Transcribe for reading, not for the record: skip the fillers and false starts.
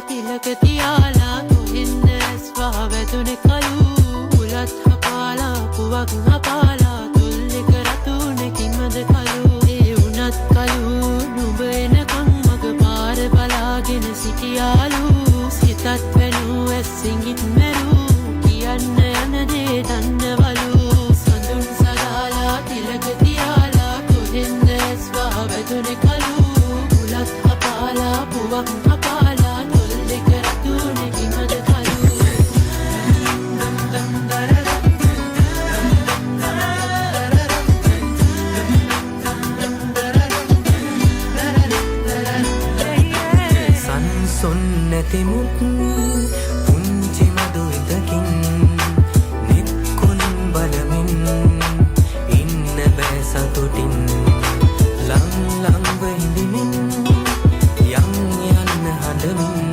තිලක තියාලා කොහෙන්ද ඇස් වහවැදුනේ කලු උලත් හපාලා පුවක් හපාලා තුල්ලෙක රතුනේ කිමද කලු ඒ උනත් කලු නුඹ එනකම් මග පාර බලාගෙන සිටියාලු සිතත් වෙනු ඇස් සිඟිත් මැරු කියන්න යන දේ දන්නවලු සඳුන් සදාලා තිලක තියාලා කොහෙන්ද ඇස් වහවැදුනේ කලු උලත් හපාලා පුවක් හපාලා තුල්ලෙක රතුනේ කිමද කලු සංසොන් නැතිමුත් පුංචි මදු ඉදකින් නිත්කුන් බලමින් ඉන්න බෑ සතුටින් ලං ලංව හිඳිමින් යම් යන්න හඬමින්